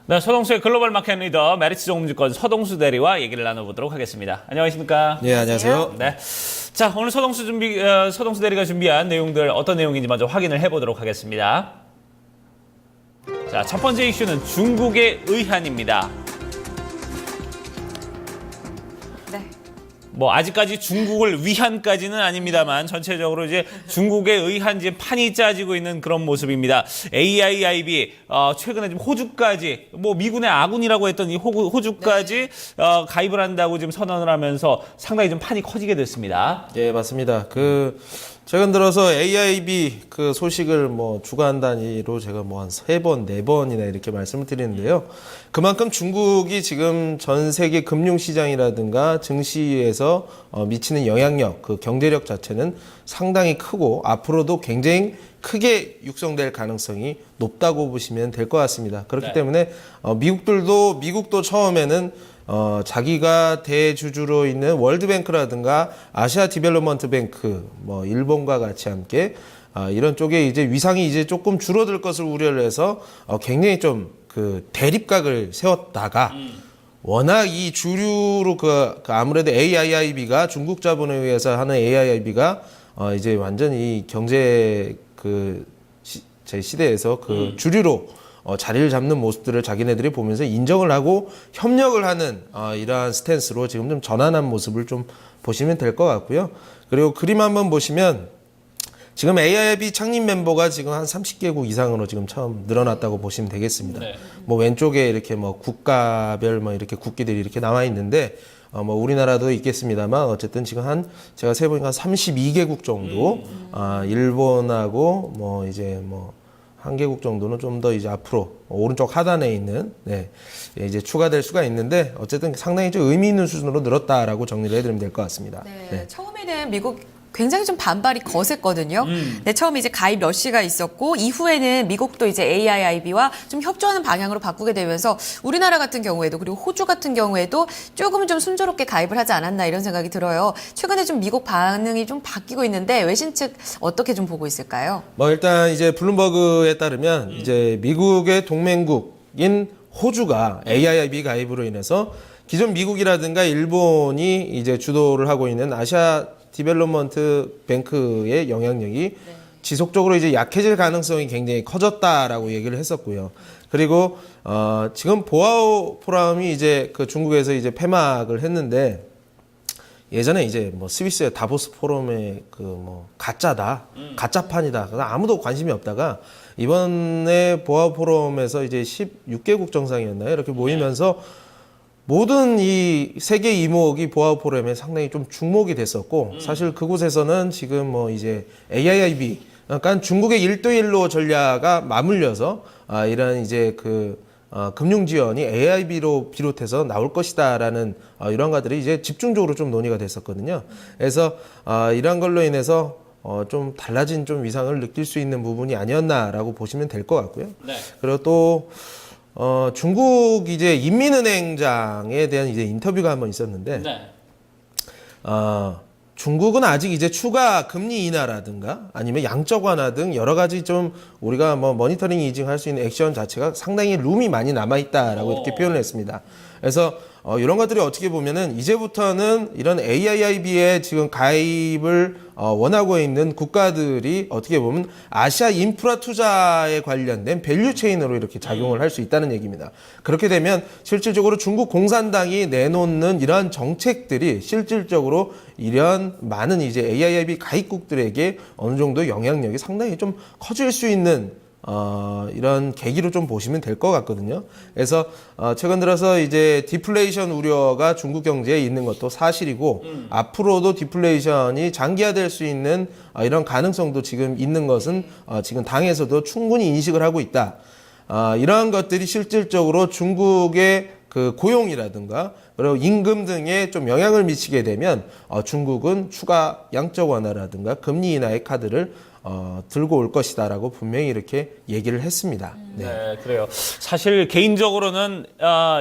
네, 서동수의 글로벌 마켓 리더 메리츠 종무증권 서동수 대리와 얘기를 나눠보도록 하겠습니다. 안녕하십니까? 네, 안녕하세요. 네. 자, 오늘 서동수 대리가 준비한 내용들 어떤 내용인지 먼저 확인을 해보도록 하겠습니다. 자, 첫 번째 이슈는 중국의 의한입니다. 네. 뭐 아직까지 중국을 위한까지는 아닙니다만 전체적으로 이제 중국에 의한 이제 판이 짜지고 있는 그런 모습입니다. AIIB 최근에 좀 호주까지 뭐 미군의 아군이라고 했던 이 호주까지 가입을 한다고 지금 선언을 하면서 상당히 좀 판이 커지게 됐습니다. 예, 맞습니다. 최근 들어서 AIB 소식을 주간 단위로 제가 한 3번, 4번이나 이렇게 말씀을 드리는데요. 그만큼 중국이 지금 전 세계 금융시장이라든가 증시에서 미치는 영향력, 경제력 자체는 상당히 크고 앞으로도 굉장히 크게 육성될 가능성이 높다고 보시면 될 것 같습니다. 그렇기 네. 때문에 미국도 처음에는 자기가 대주주로 있는 월드뱅크라든가 아시아 디벨롭먼트 뱅크, 일본과 같이 함께 이런 쪽에 이제 위상이 이제 조금 줄어들 것을 우려를 해서 굉장히 좀 대립각을 세웠다가 워낙 이 주류로 아무래도 AIIB가 중국 자본에 의해서 하는 AIIB가 이제 완전히 경제 제 시대에서 주류로 자리를 잡는 모습들을 자기네들이 보면서 인정을 하고 협력을 하는 이러한 스탠스로 지금 좀 전환한 모습을 좀 보시면 될 것 같고요. 그리고 그림 한번 보시면 지금 AIIB 창립 멤버가 지금 한 30개국 이상으로 지금 처음 늘어났다고 보시면 되겠습니다. 네. 왼쪽에 이렇게 국가별 이렇게 국기들이 이렇게 나와 있는데 우리나라도 있겠습니다만 어쨌든 지금 제가 세보니까 32개국 정도 일본하고 이제 한 개국 정도는 좀 더 이제 앞으로 오른쪽 하단에 있는 이제 추가될 수가 있는데 어쨌든 상당히 좀 의미 있는 수준으로 늘었다라고 정리를 해드리면 될 것 같습니다. 네. 처음에는 미국 굉장히 좀 반발이 거셌거든요. 네, 처음에 이제 가입 러시가 있었고 이후에는 미국도 이제 AIIB와 좀 협조하는 방향으로 바꾸게 되면서 우리나라 같은 경우에도 그리고 호주 같은 경우에도 조금 좀 순조롭게 가입을 하지 않았나 이런 생각이 들어요. 최근에 좀 미국 반응이 좀 바뀌고 있는데 외신 측 어떻게 좀 보고 있을까요? 일단 이제 블룸버그에 따르면 이제 미국의 동맹국인 호주가 AIIB 가입으로 인해서 기존 미국이라든가 일본이 이제 주도를 하고 있는 아시아 디벨롭먼트 뱅크의 영향력이 지속적으로 이제 약해질 가능성이 굉장히 커졌다라고 얘기를 했었고요. 그리고 지금 보아오 포럼이 이제 중국에서 이제 폐막을 했는데 예전에 이제 스위스의 다보스 포럼에 가짜다, 가짜판이다. 아무도 관심이 없다가 이번에 보아오 포럼에서 이제 16개국 정상이었나요? 이렇게 모이면서 모든 이 세계 이목이 보아오 포럼에 상당히 좀 주목이 됐었고 사실 그곳에서는 지금 이제 AIIB 그러니까 중국의 1:1로 전략가 맞물려서 이런 이제 금융 지원이 AIB로 비롯해서 나올 것이다라는 이런 것들이 이제 집중적으로 좀 논의가 됐었거든요. 그래서 이런 걸로 인해서 좀 달라진 좀 위상을 느낄 수 있는 부분이 아니었나라고 보시면 될 것 같고요. 네. 그리고 또 중국 이제 인민은행장에 대한 이제 인터뷰가 한번 있었는데, 네. 중국은 아직 이제 추가 금리 인하라든가 아니면 양적 완화 등 여러 가지 좀 우리가 모니터링 이징 할 수 있는 액션 자체가 상당히 룸이 많이 남아있다라고 이렇게 표현을 했습니다. 그래서 이런 것들이 어떻게 보면은 이제부터는 이런 AIIB에 지금 가입을 원하고 있는 국가들이 어떻게 보면 아시아 인프라 투자에 관련된 밸류 체인으로 이렇게 작용을 할 수 있다는 얘기입니다. 그렇게 되면 실질적으로 중국 공산당이 내놓는 이러한 정책들이 실질적으로 이런 많은 이제 AIIB 가입국들에게 어느 정도 영향력이 상당히 좀 커질 수 있는 이런 계기로 좀 보시면 될 것 같거든요. 그래서 최근 들어서 이제 디플레이션 우려가 중국 경제에 있는 것도 사실이고 앞으로도 디플레이션이 장기화될 수 있는 이런 가능성도 지금 있는 것은 지금 당에서도 충분히 인식을 하고 있다. 이러한 것들이 실질적으로 중국의 고용이라든가 그리고 임금 등에 좀 영향을 미치게 되면 중국은 추가 양적 완화라든가 금리 인하의 카드를 들고 올 것이다라고 분명히 이렇게 얘기를 했습니다. 네. 네, 그래요. 사실 개인적으로는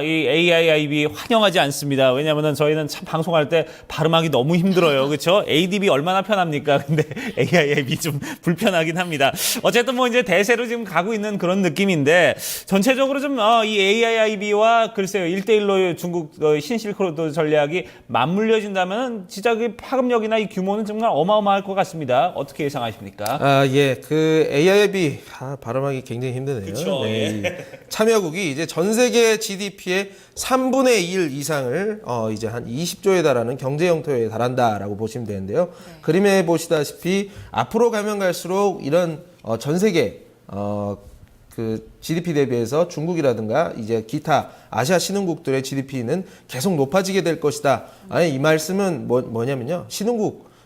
이 AIIB 환영하지 않습니다. 왜냐하면 저희는 참 방송할 때 발음하기 너무 힘들어요. 그렇죠? ADB 얼마나 편합니까? 근데 AIIB 좀 불편하긴 합니다. 어쨌든 뭐 이제 대세로 지금 가고 있는 그런 느낌인데 전체적으로 좀 이 AIIB와 글쎄요 1대1로 중국 신실크로드 전략이 맞물려진다면 진짜 그 파급력이나 이 규모는 정말 어마어마할 것 같습니다. 어떻게 예상하십니까? 예, 그 AIIB 발음하기 굉장히 힘드네요. 그쵸, 네, 이 참여국이 이제 전 세계 GDP의 3분의 1 이상을 이제 한 20조에 달하는 경제 영토에 달한다라고 보시면 되는데요. 그림에 보시다시피 앞으로 가면 갈수록 이런 전 세계 그 GDP 대비해서 중국이라든가 이제 기타 아시아 신흥국들의 GDP는 계속 높아지게 될 것이다. 아니 이 말씀은 뭐냐면요.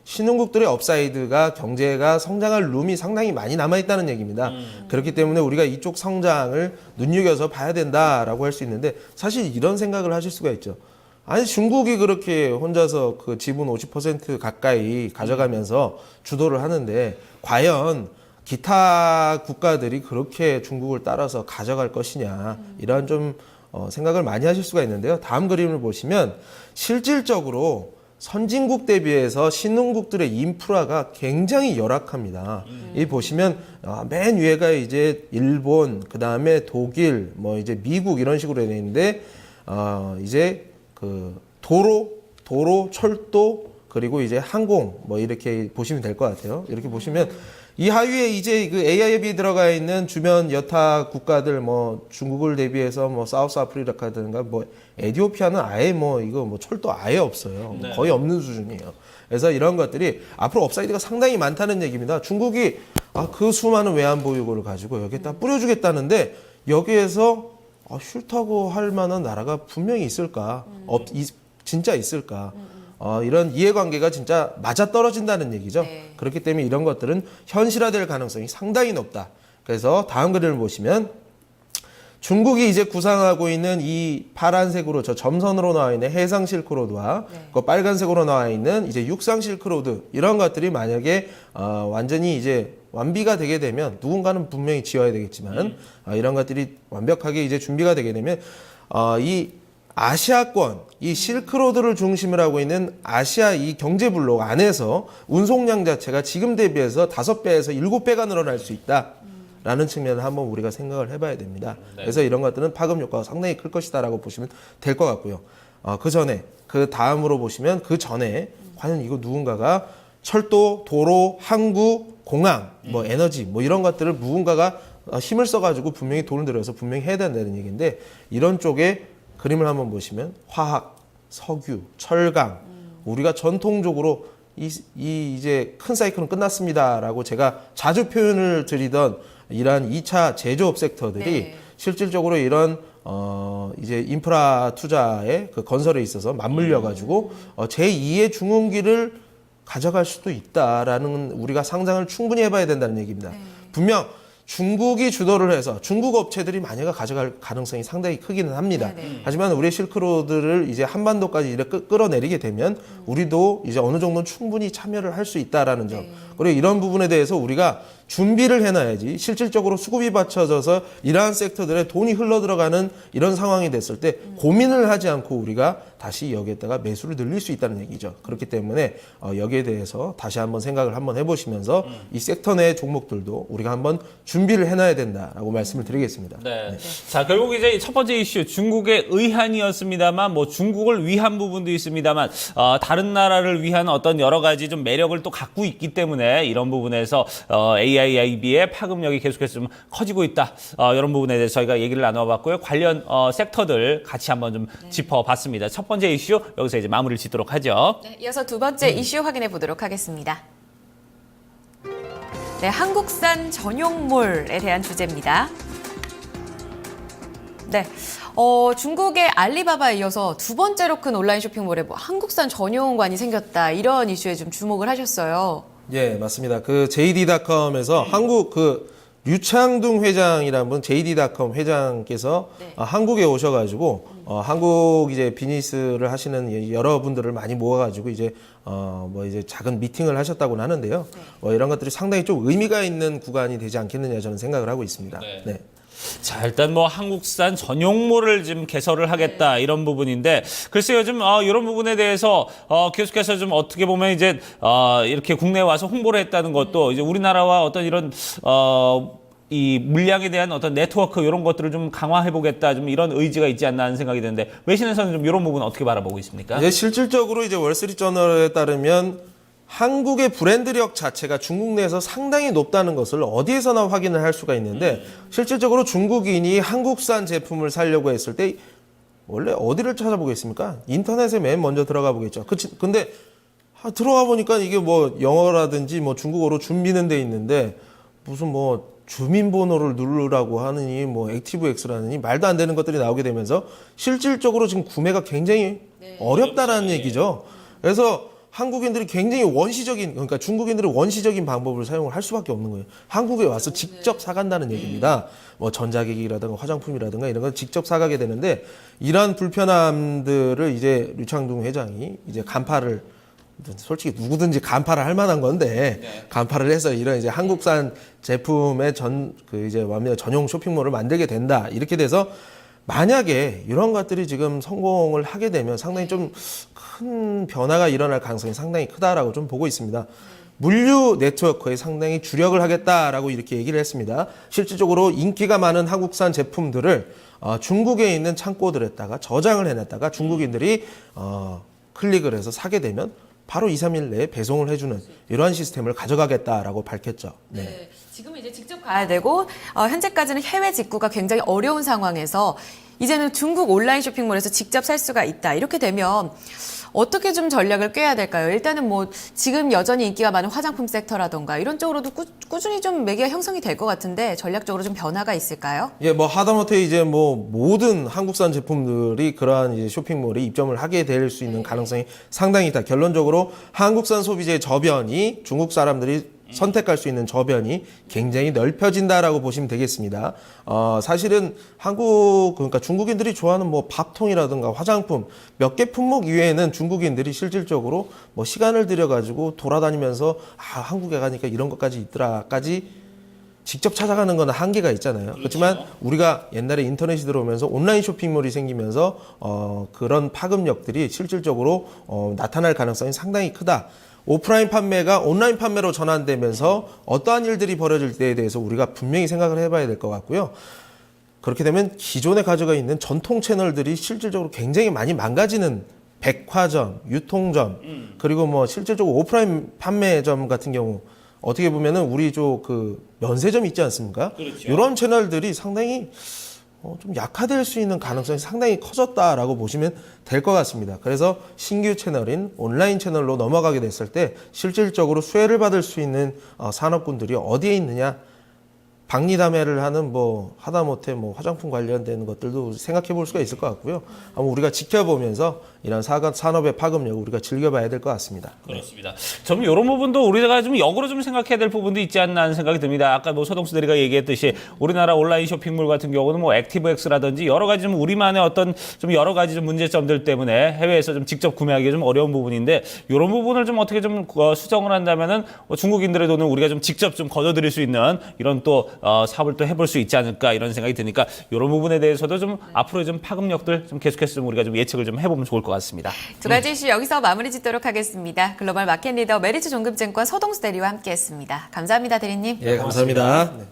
신흥국들의 업사이드가 경제가 성장할 룸이 상당히 많이 남아있다는 얘기입니다. 그렇기 때문에 우리가 이쪽 성장을 눈여겨서 봐야 된다라고 할 수 있는데 사실 이런 생각을 하실 수가 있죠. 아니 중국이 그렇게 혼자서 그 지분 50% 가까이 가져가면서 주도를 하는데 과연 기타 국가들이 그렇게 중국을 따라서 가져갈 것이냐 이런 좀 생각을 많이 하실 수가 있는데요. 다음 그림을 보시면 실질적으로 선진국 대비해서 신흥국들의 인프라가 굉장히 열악합니다. 이 보시면 맨 위에가 이제 일본, 그 다음에 독일, 뭐 이제 미국 이런 식으로 되어 있는데 이제 그 도로, 철도 그리고 이제 항공 뭐 이렇게 보시면 될 것 같아요. 이렇게 보시면 이 하위에 이제 그 AIIB에 들어가 있는 주변 여타 국가들 뭐 중국을 대비해서 뭐 사우스 아프리카든가 뭐 에티오피아는 아예 뭐 이거 뭐 철도 아예 없어요. 네. 거의 없는 수준이에요. 그래서 이런 것들이 앞으로 업사이드가 상당히 많다는 얘기입니다. 중국이 그 수많은 외환 보유고를 가지고 여기에다 뿌려주겠다는데 여기에서 싫다고 할 만한 나라가 분명히 있을까? 진짜 있을까? 이런 이해관계가 진짜 맞아떨어진다는 얘기죠. 네. 그렇기 때문에 이런 것들은 현실화될 가능성이 상당히 높다. 그래서 다음 그림을 보시면 중국이 이제 구상하고 있는 이 파란색으로 저 점선으로 나와 있는 해상 실크로드와 그 빨간색으로 나와 있는 이제 육상 실크로드 이런 것들이 만약에 완전히 이제 완비가 되게 되면 누군가는 분명히 지어야 되겠지만 이런 것들이 완벽하게 이제 준비가 되게 되면 이 아시아권, 이 실크로드를 중심으로 하고 있는 아시아 이 경제블록 안에서 운송량 자체가 지금 대비해서 5배에서 7배가 늘어날 수 있다라는 측면을 한번 우리가 생각을 해봐야 됩니다. 그래서 이런 것들은 파급 효과가 상당히 클 것이다라고 보시면 될 것 같고요. 그 전에, 그 다음으로 보시면 그 전에 과연 이거 누군가가 철도, 도로, 항구, 공항, 뭐 에너지, 뭐 이런 것들을 누군가가 힘을 써가지고 분명히 돈을 들여서 분명히 해야 된다는 얘기인데 이런 쪽에 그림을 한번 보시면 화학, 석유, 철강 우리가 전통적으로 이제 큰 사이클은 끝났습니다라고 제가 자주 표현을 드리던 이러한 2차 제조업 섹터들이 네. 실질적으로 이런 이제 인프라 투자의 그 건설에 있어서 맞물려 가지고 제2의 중흥기를 가져갈 수도 있다라는 우리가 상상을 충분히 해봐야 된다는 얘기입니다. 분명 중국이 주도를 해서 중국 업체들이 만약에 가져갈 가능성이 상당히 크기는 합니다. 네네. 하지만 우리의 실크로드를 이제 한반도까지 이렇게 끌어내리게 되면 우리도 이제 어느 정도는 충분히 참여를 할 수 있다라는 점. 그리고 이런 부분에 대해서 우리가 준비를 해놔야지 실질적으로 수급이 받쳐져서 이러한 섹터들에 돈이 흘러 들어가는 이런 상황이 됐을 때 고민을 하지 않고 우리가 다시 여기에다가 매수를 늘릴 수 있다는 얘기죠. 그렇기 때문에 여기에 대해서 다시 한번 생각을 한번 해보시면서 이 섹터 내 종목들도 우리가 한번 준비를 해놔야 된다라고 말씀을 드리겠습니다. 네. 자, 결국 이제 첫 번째 이슈 중국의 의한이었습니다만 뭐 중국을 위한 부분도 있습니다만 다른 나라를 위한 어떤 여러 가지 좀 매력을 또 갖고 있기 때문에 이런 부분에서 AIIB의 파급력이 계속해서 좀 커지고 있다. 이런 부분에 대해서 저희가 얘기를 나눠봤고요. 관련 섹터들 같이 한번 좀 짚어봤습니다. 첫 번째 이슈 여기서 이제 마무리를 짓도록 하죠. 네, 이어서 두 번째 이슈 확인해 보도록 하겠습니다. 네, 한국산 전용물에 대한 주제입니다. 네, 중국의 알리바바에 이어서 두 번째로 큰 온라인 쇼핑몰에 뭐 한국산 전용관이 생겼다 이런 이슈에 좀 주목을 하셨어요. 예, 맞습니다. 그 JD.com에서 한국 그 류창둥 회장이라는 분, JD.com 회장께서 한국에 오셔가지고 한국 이제 비즈니스를 하시는 여러분들을 많이 모아가지고 이제 뭐 이제 작은 미팅을 하셨다고 하는데요. 이런 것들이 상당히 좀 의미가 있는 구간이 되지 않겠느냐 저는 생각을 하고 있습니다. 네. 자, 일단 뭐 한국산 전용모를 지금 개설을 하겠다 이런 부분인데 글쎄요, 요즘 이런 부분에 대해서 계속해서 좀 어떻게 보면 이제 이렇게 국내에 와서 홍보를 했다는 것도 이제 우리나라와 어떤 이런 이 물량에 대한 어떤 네트워크 이런 것들을 좀 강화해 보겠다 좀 이런 의지가 있지 않나 하는 생각이 드는데 외신에서는 좀 이런 부분 어떻게 바라보고 있습니까? 이제 실질적으로 이제 월스트리트저널에 따르면 한국의 브랜드력 자체가 중국 내에서 상당히 높다는 것을 어디에서나 확인을 할 수가 있는데 실질적으로 중국인이 한국산 제품을 사려고 했을 때 원래 어디를 찾아보겠습니까? 인터넷에 맨 먼저 들어가 보겠죠. 근데 들어가 보니까 이게 뭐 영어라든지 뭐 중국어로 준비는 돼 있는데 무슨 뭐 주민번호를 누르라고 하느니 뭐 액티브엑스라느니 말도 안 되는 것들이 나오게 되면서 실질적으로 지금 구매가 굉장히 어렵다라는 얘기죠. 그래서 한국인들이 굉장히 원시적인, 그러니까 중국인들은 원시적인 방법을 사용을 할 수밖에 없는 거예요. 한국에 와서 직접 사간다는 얘기입니다. 뭐 전자기기라든가 화장품이라든가 이런 걸 직접 사가게 되는데 이러한 불편함들을 이제 류창둥 회장이 이제 간파를, 솔직히 누구든지 간파를 할 만한 건데 간파를 해서 이런 이제 한국산 제품의 이제 완전 전용 쇼핑몰을 만들게 된다. 이렇게 돼서 만약에 이런 것들이 지금 성공을 하게 되면 상당히 좀 큰 변화가 일어날 가능성이 상당히 크다라고 좀 보고 있습니다. 물류 네트워크에 상당히 주력을 하겠다라고 이렇게 얘기를 했습니다. 실질적으로 인기가 많은 한국산 제품들을 중국에 있는 창고들에다가 저장을 해놨다가 중국인들이 클릭을 해서 사게 되면 바로 2, 3일 내에 배송을 해주는 이러한 시스템을 가져가겠다라고 밝혔죠. 네. 지금 이제 직접 가야 되고 현재까지는 해외 직구가 굉장히 어려운 상황에서 이제는 중국 온라인 쇼핑몰에서 직접 살 수가 있다. 이렇게 되면 어떻게 좀 전략을 꿰야 될까요? 일단은 뭐 지금 여전히 인기가 많은 화장품 섹터라던가 이런 쪽으로도 꾸준히 좀 매개가 형성이 될 것 같은데 전략적으로 좀 변화가 있을까요? 예, 뭐 하다못해 이제 뭐 모든 한국산 제품들이 그러한 이제 쇼핑몰에 입점을 하게 될 수 있는 가능성이 상당히 있다. 결론적으로 한국산 소비재의 저변이 중국 사람들이 선택할 수 있는 저변이 굉장히 넓혀진다라고 보시면 되겠습니다. 사실은 그러니까 중국인들이 좋아하는 뭐 밥통이라든가 화장품 몇 개 품목 이외에는 중국인들이 실질적으로 뭐 시간을 들여가지고 돌아다니면서 한국에 가니까 이런 것까지 있더라까지 직접 찾아가는 건 한계가 있잖아요. 그렇지만 우리가 옛날에 인터넷이 들어오면서 온라인 쇼핑몰이 생기면서 그런 파급력들이 실질적으로 나타날 가능성이 상당히 크다. 오프라인 판매가 온라인 판매로 전환되면서 어떠한 일들이 벌어질 때에 대해서 우리가 분명히 생각을 해봐야 될 것 같고요. 그렇게 되면 기존에 가지고 있는 전통 채널들이 실질적으로 굉장히 많이 망가지는 백화점, 유통점, 그리고 뭐 실질적으로 오프라인 판매점 같은 경우 어떻게 보면은 우리 그 면세점 있지 않습니까? 그렇죠. 이런 채널들이 상당히 좀 약화될 수 있는 가능성이 상당히 커졌다라고 보시면 될 것 같습니다. 그래서 신규 채널인 온라인 채널로 넘어가게 됐을 때 실질적으로 수혜를 받을 수 있는 산업군들이 어디에 있느냐? 박리담회를 하는 뭐 하다못해 뭐 화장품 관련된 것들도 생각해 볼 수가 있을 것 같고요. 아마 우리가 지켜보면서 이런 산업의 파급력을 우리가 즐겨봐야 될 것 같습니다. 그렇습니다. 좀 이런 부분도 우리가 좀 역으로 좀 생각해야 될 부분도 있지 않나 하는 생각이 듭니다. 아까 뭐 서동수 대리가 얘기했듯이 우리나라 온라인 쇼핑몰 같은 경우는 뭐 액티브엑스라든지 여러 가지 좀 우리만의 어떤 좀 여러 가지 좀 문제점들 때문에 해외에서 좀 직접 구매하기 좀 어려운 부분인데 이런 부분을 좀 어떻게 좀 수정을 한다면은 중국인들의 돈을 우리가 좀 직접 좀 거둬들일 수 있는 이런 또 사업을 또 해볼 수 있지 않을까 이런 생각이 드니까 이런 부분에 대해서도 좀 앞으로 좀 파급력들 좀 계속해서 좀 우리가 좀 예측을 좀 해보면 좋을 것 같습니다. 두 가지 이슈 여기서 마무리 짓도록 하겠습니다. 글로벌 마켓 리더 메리츠 종금증권 서동수 대리와 함께했습니다. 감사합니다, 대리님. 예, 감사합니다. 네.